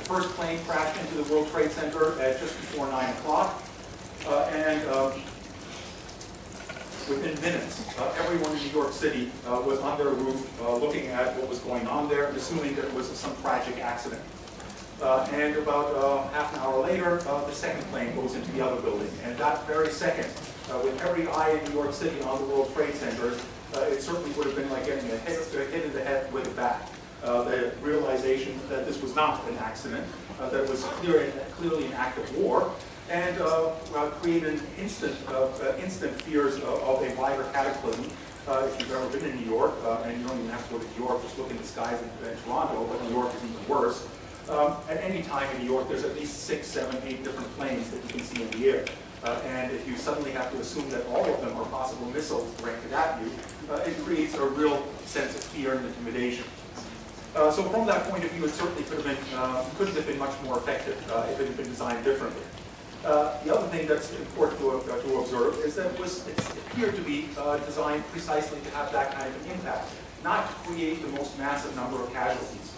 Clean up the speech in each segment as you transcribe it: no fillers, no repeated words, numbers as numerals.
first plane crashed into the World Trade Center at just before 9 o'clock. And within minutes, everyone in New York City was on their roof looking at what was going on there, assuming that it was some tragic accident. And about half an hour later, the second plane goes into the other building. And that very second, with every eye in New York City on the World Trade Center, it certainly would have been like getting a hit in the head with a bat. The realization that this was not an accident, that it was clearly an act of war, and created instant fears of a wider cataclysm. If you've ever been in New York, and you don't even have to go to New York, just look in the skies in Toronto, but New York is even worse. At any time in New York, there's at least 6, 7, 8 different planes that you can see in the air. And if you suddenly have to assume that all of them are possible missiles directed at you, it creates a real sense of fear and intimidation. So from that point of view, it certainly couldn't have been much more effective if it had been designed differently. The other thing that's important to observe is that it appeared to be designed precisely to have that kind of impact, not to create the most massive number of casualties.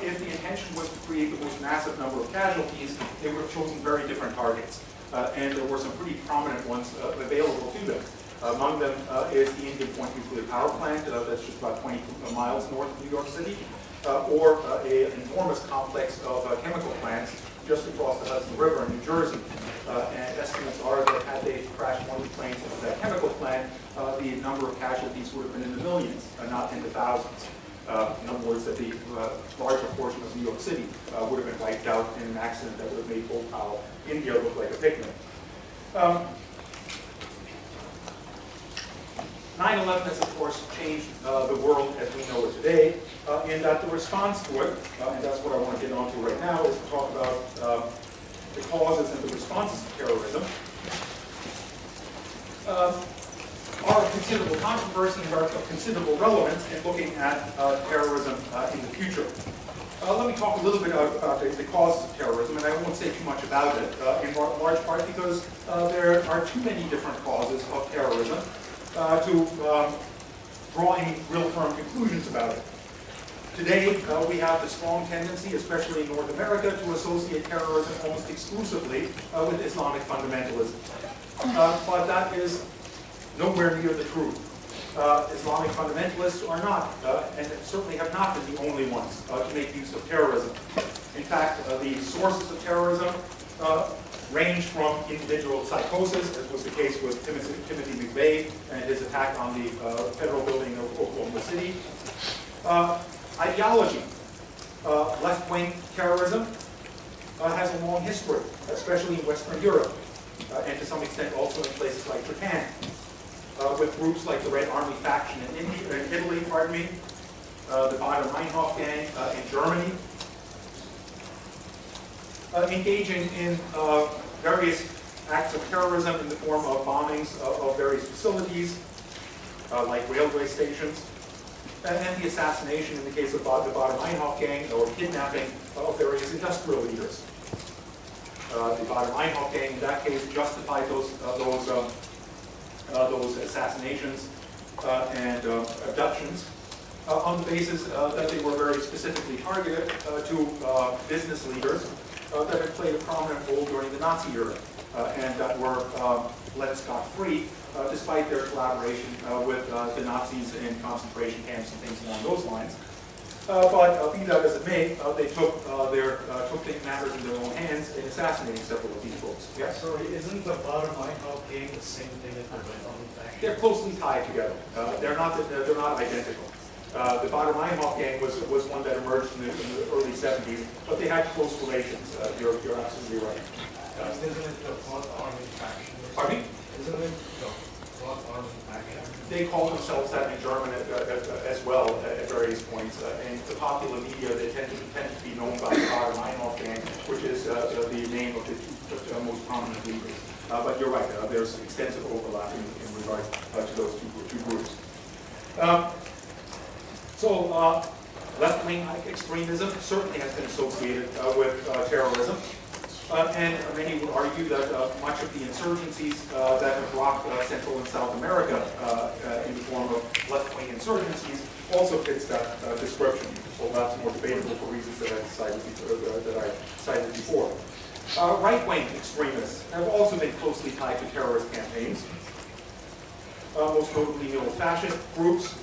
If the intention was to create the most massive number of casualties, they would have chosen very different targets. And there were some pretty prominent ones available to them. Among them is the Indian Point nuclear power plant, that's just about 20 miles north of New York City, or an enormous complex of chemical plants just across the Hudson River in New Jersey. And estimates are that had they crashed one of the planes into that chemical plant, the number of casualties would have been in the millions, not in the thousands. In other words, that the larger portion of New York City would have been wiped out in an accident that would have made Bhopal, India look like a picnic. 9/11 has, of course, changed the world as we know it today, in that the response to it, and that's what I want to get onto right now, is to talk about the causes and the responses to terrorism. Are of considerable controversy and are of considerable relevance in looking at terrorism in the future. Let me talk a little bit about the causes of terrorism, and I won't say too much about it, in large part because there are too many different causes of terrorism to draw any real firm conclusions about it. Today, we have the strong tendency, especially in North America, to associate terrorism almost exclusively with Islamic fundamentalism. But that is nowhere near the truth. Islamic fundamentalists are not, and certainly have not been the only ones to make use of terrorism. In fact, the sources of terrorism range from individual psychosis, as was the case with Timothy McVeigh and his attack on the federal building of Oklahoma City. Ideology. Left-wing terrorism has a long history, especially in Western Europe, and to some extent also in places like Japan. With groups like the Red Army faction in Italy, the Baader-Meinhof Gang in Germany, engaging in various acts of terrorism in the form of bombings of various facilities, like railway stations, and the assassination in the case of the Baader-Meinhof Gang, or kidnapping of various industrial leaders. The Baader-Meinhof Gang, in that case, justified those assassinations and abductions on the basis that they were very specifically targeted to business leaders that had played a prominent role during the Nazi era and that were let scot-free despite their collaboration with the Nazis in concentration camps and things along those lines. But be that as it may, they took matters in their own hands in assassinating several of these folks. Yes? Sorry, isn't the Baader-Meinhof Gang the same thing as the Red Army faction? They're closely tied together. They're not identical. The Baader-Meinhof Gang was one that emerged in the early 70s, but they had close relations. You're absolutely right. Isn't it the Red Army faction? Pardon me? Isn't it the Red Army faction? They call themselves that in German as well at various points. In the popular media, they tend to be known by the Baader-Meinhof Gang, which is the name of the two most prominent leaders. But you're right, there's extensive overlap in regard to those two groups. Left-wing extremism certainly has been associated with terrorism. And many would argue that much of the insurgencies that have rocked Central and South America in the form of left-wing insurgencies also fits that description. So that's more debatable for reasons that I decided that I Right-wing extremists have also been closely tied to terrorist campaigns, most notably neo-fascist groups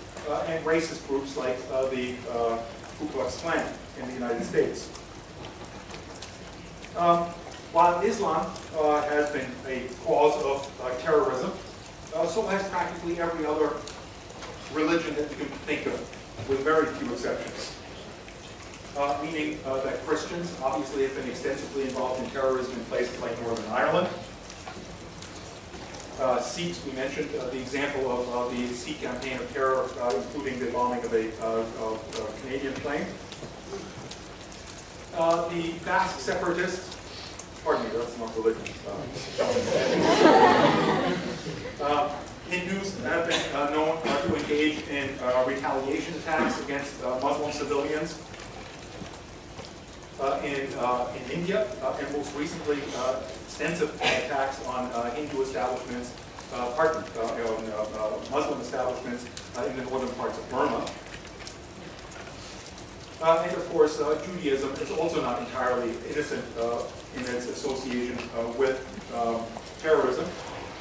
and racist groups like the Ku Klux Klan in the United States. While Islam has been a cause of terrorism, so has practically every other religion that you can think of, with very few exceptions. Meaning that Christians obviously have been extensively involved in terrorism in places like Northern Ireland. Sikhs, we mentioned the example of the Sikh campaign of terror, including the bombing of a Canadian plane. The Basque separatists, pardon me, that's not religion. Hindus have been known to engage in retaliation attacks against Muslim civilians in India, and most recently extensive attacks on Hindu establishments, Muslim establishments in the northern parts of Burma. And of course, Judaism is also not entirely innocent in its association with terrorism,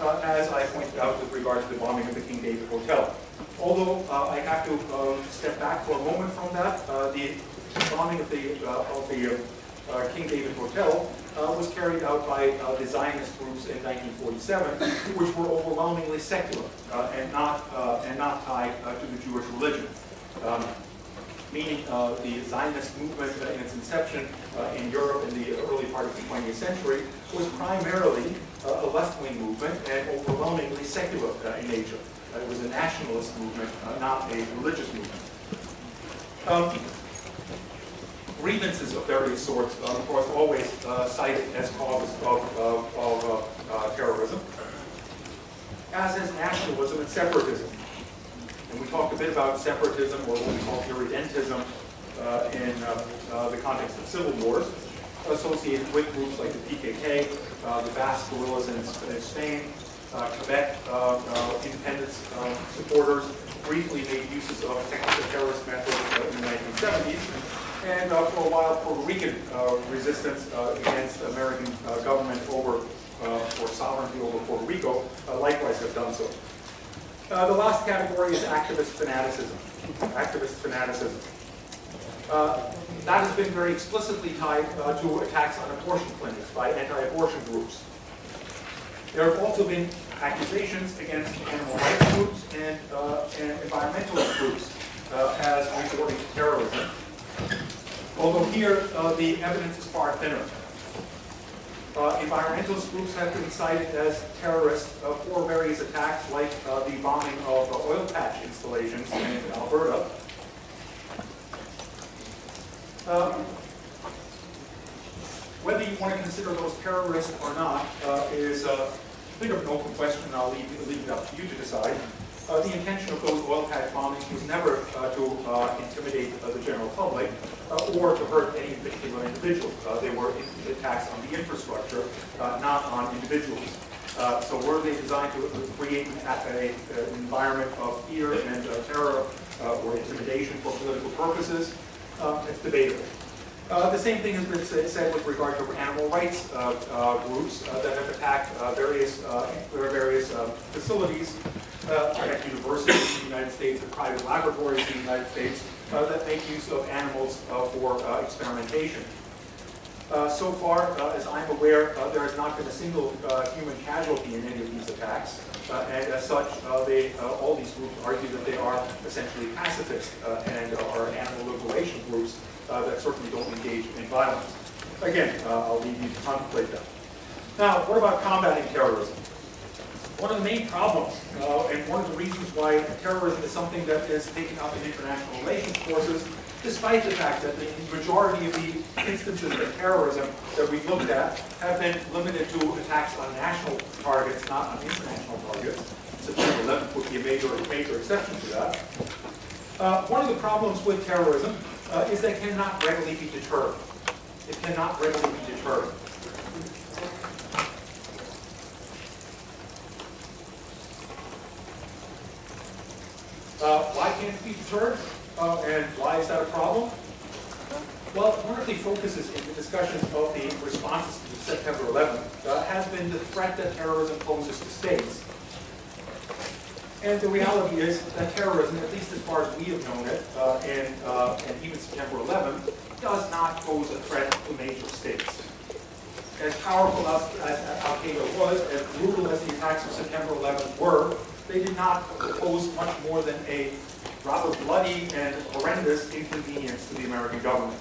as I pointed out with regard to the bombing of the King David Hotel. Although I have to step back for a moment from that, the bombing of the King David Hotel was carried out by the Zionist groups in 1947, which were overwhelmingly secular and not tied to the Jewish religion. Meaning the Zionist movement in its inception in Europe in the early part of the 20th century was primarily a left-wing movement and overwhelmingly secular in nature. It was a nationalist movement, not a religious movement. Grievances of various sorts, of course, always cited as causes of terrorism, as is nationalism and separatism. And we talked a bit about separatism, or what we call irredentism, in the context of civil wars, associated with groups like the PKK, the Basque guerrillas in Spain, Quebec independence supporters briefly made uses of technical terrorist methods in the 1970s. And for a while, Puerto Rican resistance against American government over for sovereignty over Puerto Rico likewise have done so. The last category is activist fanaticism. That has been very explicitly tied to attacks on abortion clinics by anti-abortion groups. There have also been accusations against animal rights groups and environmentalist groups as resorting to terrorism. Although here, the evidence is far thinner. Environmentalist groups have been cited as terrorists for various attacks like the bombing of oil patch installations in Alberta. Whether you want to consider those terrorists or not is a bit of an open question, and I'll leave it up to you to decide. The intention of those oil patch bombings was never to intimidate the general public or to hurt any particular individual. They were attacks on the infrastructure, not on individuals. So were they designed to create an environment of fear and terror or intimidation for political purposes? It's debatable. The same thing has been said with regard to animal rights groups that have attacked various facilities at universities in the United States and private laboratories in the United States that make use of animals for experimentation. So far, as I'm aware, there has not been a single human casualty in any of these attacks, and as such, all these groups argue that they are essentially pacifist and are animal liberation groups that certainly don't engage in violence. Again, I'll leave you to contemplate that. Now, what about combating terrorism? One of the main problems, and one of the reasons why terrorism is something that is taken up in international relations courses, despite the fact that the majority of the instances of terrorism that we've looked at have been limited to attacks on national targets, not on international targets. September 11th would be a major exception to that. One of the problems with terrorism is that it cannot readily be deterred. It cannot readily be deterred. Why can't it be deterred? And why is that a problem? Well, one of the focuses in the discussions of the responses to September 11th has been the threat that terrorism poses to states. And the reality is that terrorism, at least as far as we have known it, and even September 11th, does not pose a threat to major states. As powerful as Al-Qaeda was, as brutal as the attacks of September 11th were, they did not pose much more than a rather bloody and horrendous inconvenience to the American government.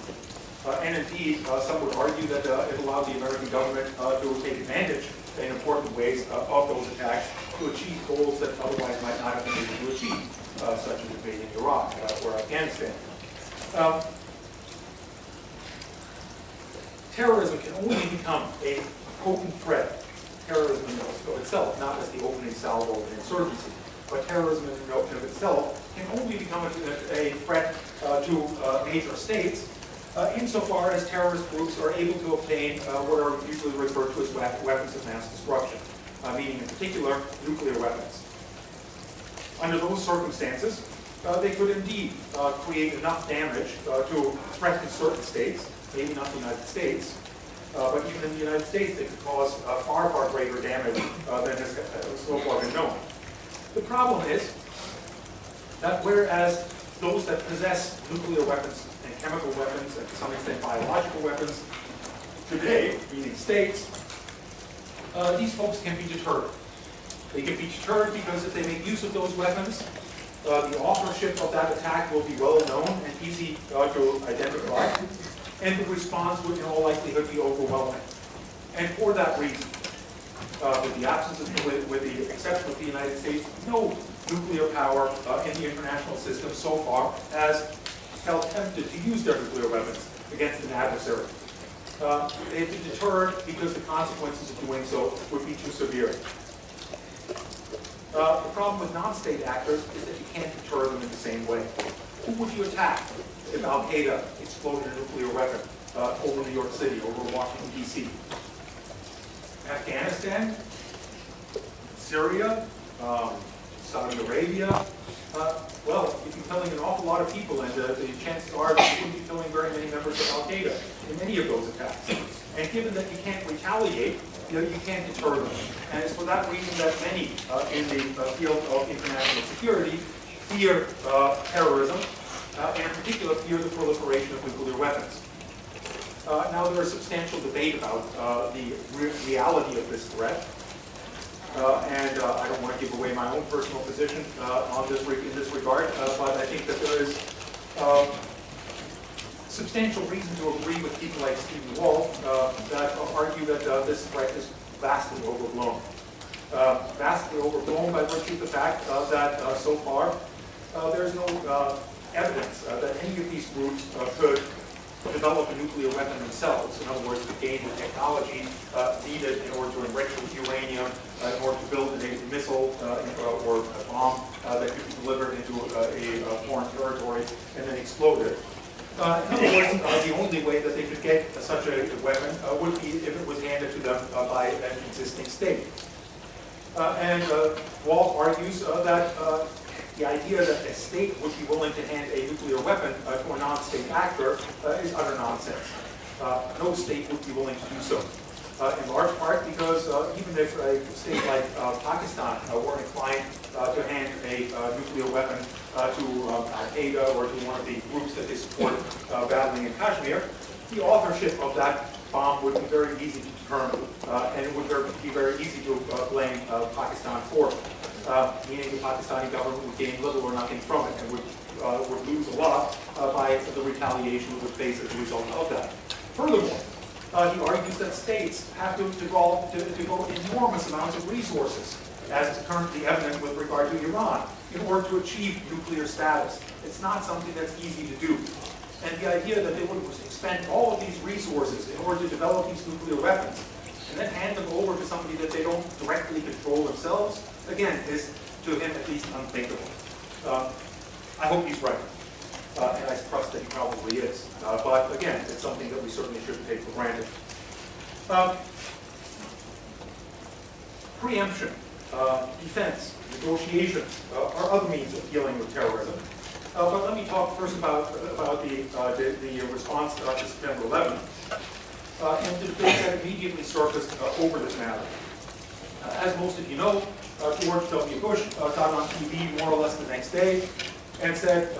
And indeed, some would argue that it allowed the American government to take advantage in important ways of those attacks to achieve goals that otherwise might not have been able to achieve, such as invading Iraq or Afghanistan. Terrorism can only become a potent threat, terrorism in of itself, not as the opening salvo of an insurgency, but terrorism in and of itself can only become a threat to major states insofar as terrorist groups are able to obtain what are usually referred to as weapons of mass destruction, meaning in particular nuclear weapons. Under those circumstances, they could indeed create enough damage to threaten certain states, maybe not the United States, but even in the United States they could cause far, far greater damage than has so far been known. The problem is that whereas those that possess nuclear weapons and chemical weapons, and to some extent biological weapons, today, meaning states, these folks can be deterred. They can be deterred because if they make use of those weapons, the authorship of that attack will be well known and easy to identify, and the response would in all likelihood be overwhelming. And for that reason, with the absence of, with the exception of the United States, no nuclear power in the international system so far has felt tempted to use their nuclear weapons against an adversary. They have been deterred because the consequences of doing so would be too severe. The problem with non-state actors is that you can't deter them in the same way. Who would you attack if Al-Qaeda exploded a nuclear weapon over New York City, over Washington, D.C.? Afghanistan? Syria? Saudi Arabia? Well, you'd be killing an awful lot of people, and the chances are that you wouldn't be killing very many members of Al-Qaeda in any of those attacks. And given that you can't retaliate, you can't deter them. And it's for that reason that many in the field of international security fear terrorism, and in particular fear the proliferation of nuclear weapons. Now there is substantial debate about the reality of this threat. And I don't want to give away my own personal position on this in this regard, but I think that there is substantial reason to agree with people like Stephen Wall that argue that this threat is vastly overblown. Vastly overblown by virtue of the fact that so far there is no evidence that any of these groups could develop a nuclear weapon themselves. In other words, to gain the technology needed in order to enrich uranium, in order to build a missile or a bomb that could be delivered into a foreign territory and then exploded. In other words, the only way that they could get such a weapon would be if it was handed to them by an existing state. And Walt argues that the idea that a state would be willing to hand a nuclear weapon to a non-state actor is utter nonsense. No state would be willing to do so. In large part because even if a state like Pakistan were inclined to hand a nuclear weapon to Al-Qaeda or to one of the groups that they support battling in Kashmir, the authorship of that bomb would be very easy to determine, and it would be very easy to blame Pakistan for it. Meaning the Pakistani government would gain little or nothing from it and would lose a lot by the retaliation it would face as a result of that. Furthermore, he argues that states have to devote enormous amounts of resources, as is currently evident with regard to Iran, in order to achieve nuclear status. It's not something that's easy to do. And the idea that they would expend all of these resources in order to develop these nuclear weapons and then hand them over to somebody that they don't directly control themselves, again, is to him at least unthinkable. I hope he's right, and I trust that he probably is. But again, it's something that we certainly shouldn't take for granted. Preemption, defense, negotiations are other means of dealing with terrorism. But let me talk first about the response to September 11th and the debate that immediately surfaced over this matter. As most of you know, George W. Bush got on TV more or less the next day and said,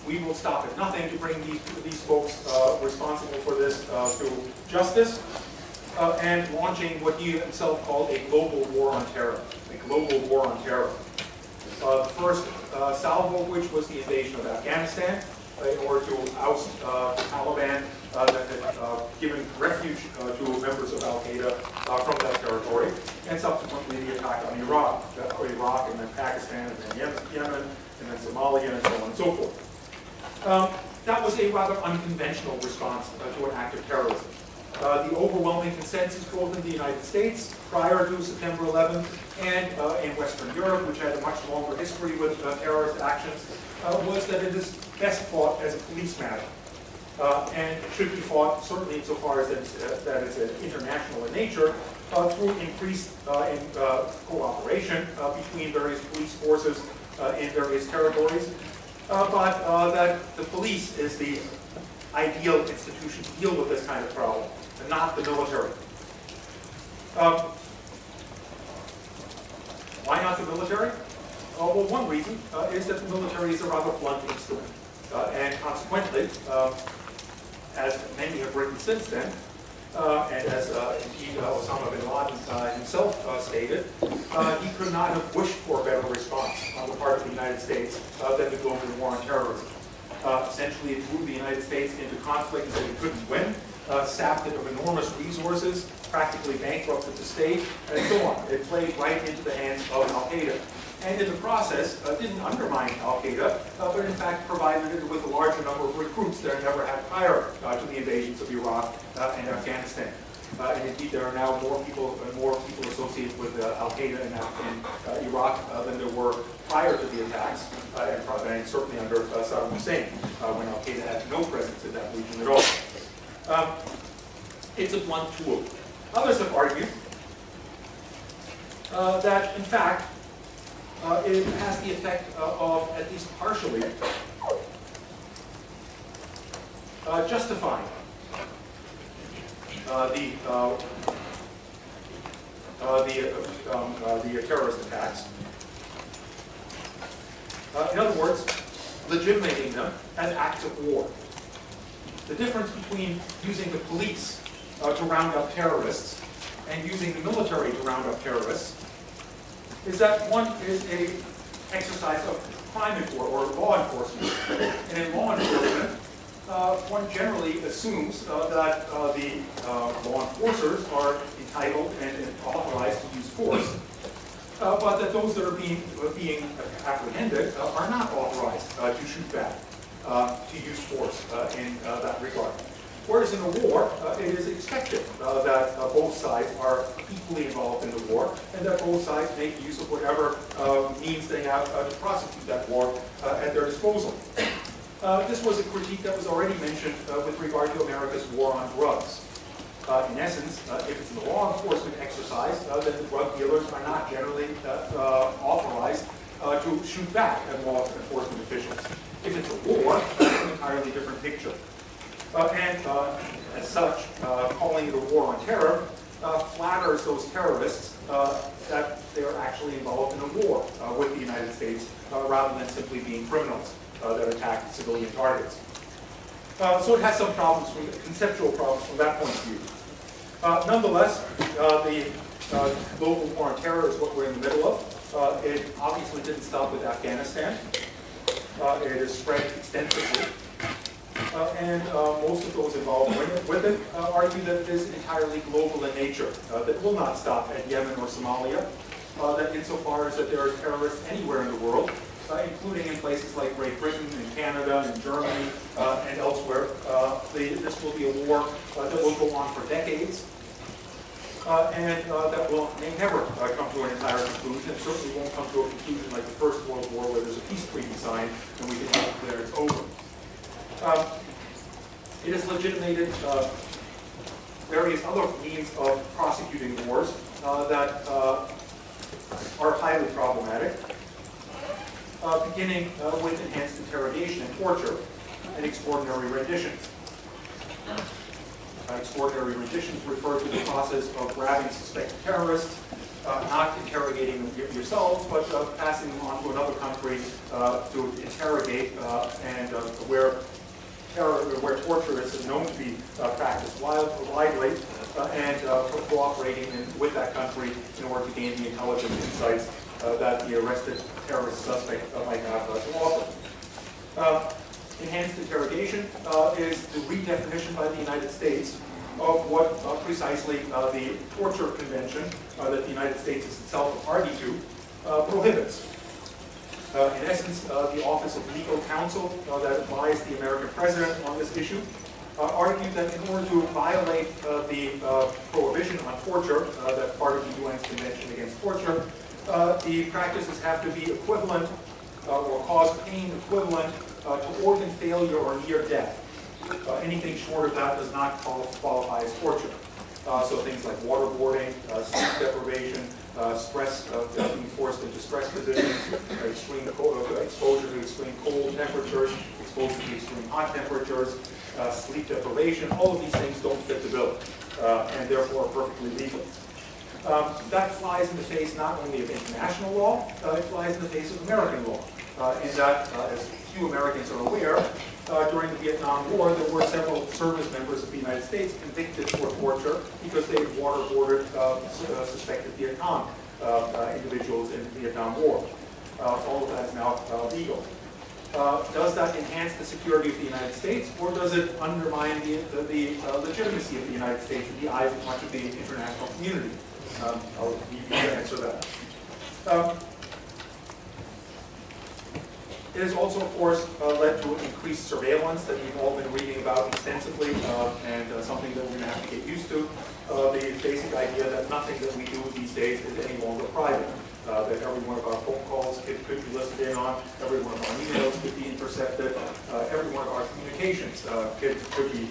we will stop at nothing to bring these folks responsible for this to justice, and launching what he himself called a global war on terror. A global war on terror. The first salvo of which was the invasion of Afghanistan in order to oust the Taliban that had given refuge to members of Al-Qaeda from that territory, and subsequently the attack on Iraq and then Pakistan and then Yemen and then Somalia and so on and so forth. That was a rather unconventional response to an act of terrorism. The overwhelming consensus both in the United States prior to September 11th and in Western Europe, which had a much longer history with terrorist actions, was that it is best fought as a police matter. And should be fought, certainly insofar as that it's international in nature, through increased cooperation between various police forces in various territories, but that the police is the ideal institution to deal with this kind of problem, and not the military. Why not the military? Well, one reason is that the military is a rather blunt instrument, and consequently, as many have written since then, and as indeed Osama bin Laden himself stated, he could not have wished for a better response on the part of the United States than the global war on terrorism. Essentially, it drew the United States into conflicts that it couldn't win, sapped it of enormous resources, practically bankrupted the state, and so on. It played right into the hands of Al-Qaeda. And in the process, didn't undermine Al-Qaeda, but in fact provided it with a larger number of recruits than it never had prior to the invasions of Iraq and Afghanistan. And indeed, there are now more people associated with Al-Qaeda in Iraq than there were prior to the attacks, and certainly under Saddam Hussein, when Al-Qaeda had no presence in that region at all. It's a blunt tool. Others have argued that, in fact, it has the effect of, at least partially, justifying the terrorist attacks. In other words, legitimating them as acts of war. The difference between using the police to round up terrorists and using the military to round up terrorists is that one is an exercise of crime or law enforcement. And in law enforcement, one generally assumes that the law enforcers are entitled and authorized to use force, but that those that are being apprehended are not authorized to shoot back, to use force in that regard. Whereas in a war, it is expected that both sides are equally involved in the war, and that both sides make use of whatever means they have to prosecute that war at their disposal. This was a critique that was already mentioned with regard to America's war on drugs. In essence, if it's a law enforcement exercise, then the drug dealers are not generally authorized to shoot back at law enforcement officials. If it's a war, it's an entirely different picture. And as such, calling it a war on terror flatters those terrorists that they are actually involved in a war with the United States rather than simply being criminals that attack civilian targets. So it has some problems, conceptual problems from that point of view. Nonetheless, the global war on terror is what we're in the middle of. It obviously didn't stop with Afghanistan. It has spread extensively. And most of those involved with it argue that it is entirely global in nature, that will not stop at Yemen or Somalia, that insofar as that there are terrorists anywhere in the world, including in places like Great Britain and Canada and Germany and elsewhere, this will be a war that will go on for decades, and that may never come to an entire conclusion. It certainly won't come to a conclusion like the First World War, where there's a peace treaty signed and we can declare it's over. It has legitimated various other means of prosecuting wars that are highly problematic. beginning with enhanced interrogation and torture and extraordinary renditions. Extraordinary renditions refer to the process of grabbing suspected terrorists, not interrogating them yourselves, but passing them on to another country to interrogate, and where torture is known to be practiced widely, and cooperating with that country in order to gain the intelligence insights that the arrested terrorist suspect might have to offer. Enhanced interrogation is the redefinition by the United States of what precisely the Torture Convention that the United States is itself a party to prohibits. In essence, the Office of Legal Counsel that advised the American president on this issue argued that in order to violate the prohibition on torture, that part of the UN's Convention Against Torture, the practices have to be equivalent or cause pain equivalent to organ failure or near death. Anything short of that does not qualify as torture. So things like waterboarding, sleep deprivation, stress, being forced into stress positions, extreme exposure to extreme cold temperatures, exposure to extreme hot temperatures, sleep deprivation, all of these things don't fit the bill, and therefore are perfectly legal. That flies in the face not only of international law, it flies in the face of American law. In that, as few Americans are aware, during the Vietnam War, there were several service members of the United States convicted for torture because they had waterboarded suspected Viet Cong individuals in the Vietnam War. All of that is now legal. Does that enhance the security of the United States, or does it undermine the legitimacy of the United States in the eyes of much of the international community? I'll leave you to answer that. It has also, of course, led to increased surveillance that we've all been reading about extensively, and something that we're going to have to get used to. The basic idea that nothing that we do these days is any longer private. That every one of our phone calls could be listened in on, every one of our emails could be intercepted, every one of our communications could be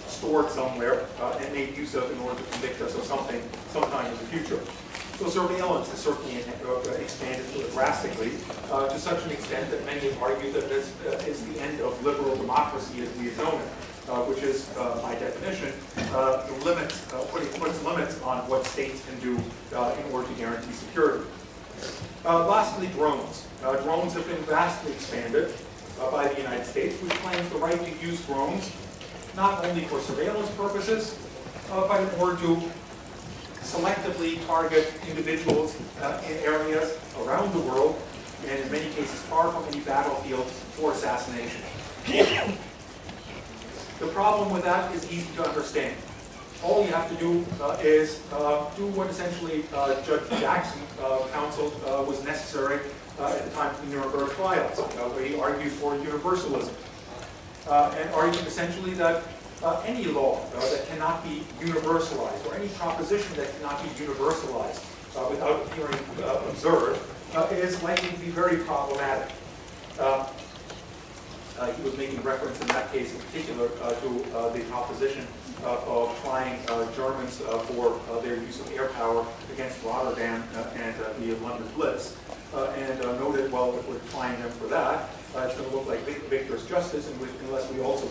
stored somewhere and made use of in order to convict us of something sometime in the future. So surveillance has certainly expanded drastically to such an extent that many have argued that this is the end of liberal democracy as we have known it, which is, by definition, puts limits on what states can do in order to guarantee security. Lastly, drones. Drones have been vastly expanded by the United States, which claims the right to use drones not only for surveillance purposes, but in order to selectively target individuals in areas around the world, and in many cases far from any battlefield, for assassination. The problem with that is easy to understand. All you have to do is do what essentially Judge Jackson counseled was necessary at the time of the Nuremberg trials, where he argued for universalism, and argued essentially that any law that cannot be universalized, or any proposition that cannot be universalized without appearing absurd, is likely to be very problematic. He was making reference in that case in particular to the proposition of trying Germans for their use of air power against Rotterdam and the London Blitz, and noted, well, if we're trying them for that, it's going to look like victor's justice, unless we also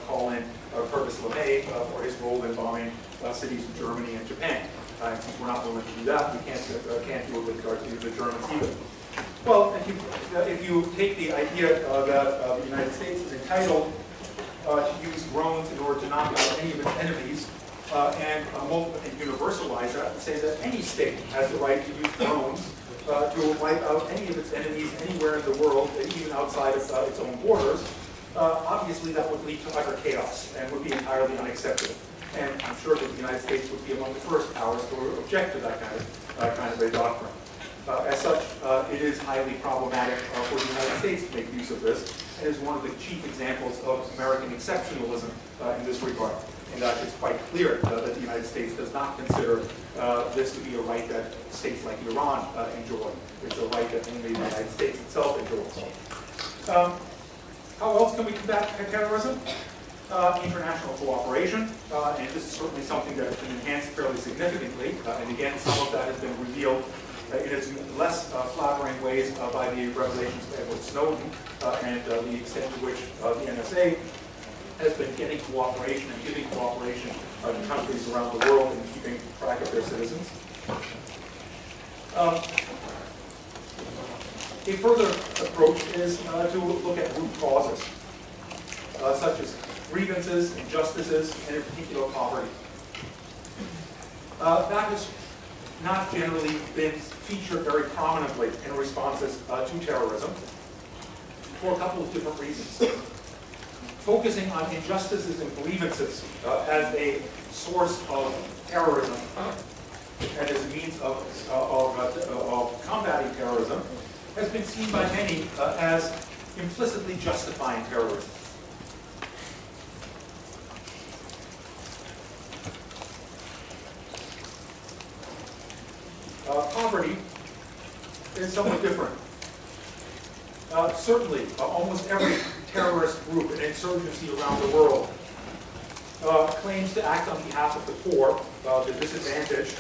call in Curtis LeMay for his role in bombing cities in Germany and Japan. And since we're not willing to do that, we can't do it with regard to the Germans either. Well, if you take the idea that the United States is entitled to use drones in order to knock out any of its enemies, and universalize that and say that any state has the right to use drones to wipe out any of its enemies anywhere in the world, even outside of its own borders, obviously that would lead to utter chaos and would be entirely unacceptable. And I'm sure that the United States would be among the first powers to object to that kind of a doctrine. As such, it is highly problematic for the United States to make use of this, and is one of the chief examples of American exceptionalism in this regard. And it's quite clear that the United States does not consider this to be a right that states like Iran enjoy. It's a right that only the United States itself enjoys. How else can we combat terrorism? International cooperation, and this is certainly something that has been enhanced fairly significantly, and again, some of that has been revealed in its less flattering ways by the revelations of Edward Snowden and the extent to which the NSA has been getting cooperation and giving cooperation to countries around the world in keeping track of their citizens. A further approach is to look at root causes, such as grievances, injustices, and in particular poverty. That has not generally been featured very prominently in responses to terrorism for a couple of different reasons. Focusing on injustices and grievances as a source of terrorism and as a means of combating terrorism has been seen by many as implicitly justifying terrorism. Poverty is somewhat different. Certainly, almost every terrorist group and insurgency around the world claims to act on behalf of the poor, the disadvantaged,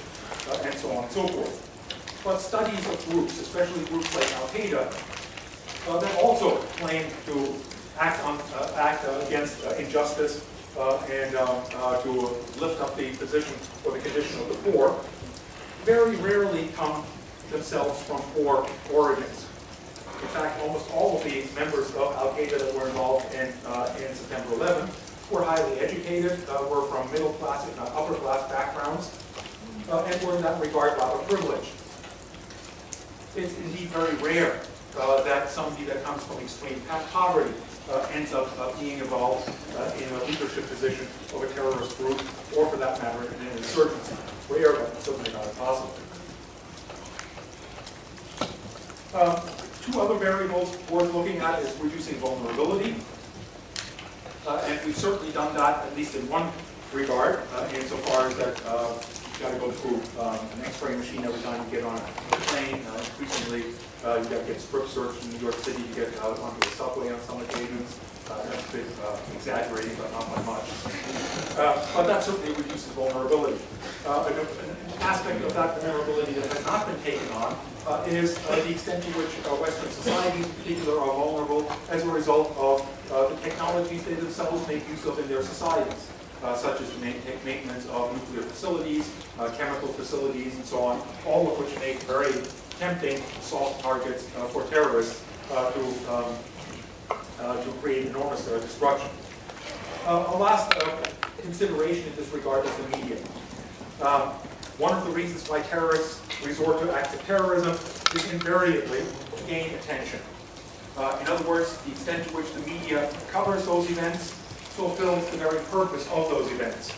and so on and so forth. But studies of groups, especially groups like Al-Qaeda, that also claim to act against injustice and to lift up the position or the condition of the poor, very rarely come themselves from poor origins. In fact, almost all of the members of Al-Qaeda that were involved in September 11 were highly educated, were from middle class, if not upper class backgrounds, and were in that regard rather privileged. It's indeed very rare that somebody that comes from extreme poverty ends up being involved in a leadership position of a terrorist group, or for that matter, in an insurgency. Rare, but certainly not impossible. Two other variables worth looking at is reducing vulnerability. And we've certainly done that, at least in one regard, insofar as that you've got to go through an X-ray machine every time you get on a plane. Increasingly, you've got to get strip searched in New York City to get out onto the subway on some occasions. That's a bit exaggerating, but not by much. But that certainly reduces vulnerability. An aspect of that vulnerability that has not been taken on is the extent to which Western societies in particular are vulnerable as a result of the technologies they themselves make use of in their societies, such as the maintenance of nuclear facilities, chemical facilities, and so on, all of which make very tempting soft targets for terrorists to create enormous destruction. A last consideration in this regard is the media. One of the reasons why terrorists resort to acts of terrorism is invariably to gain attention. In other words, the extent to which the media covers those events fulfills the very purpose of those events.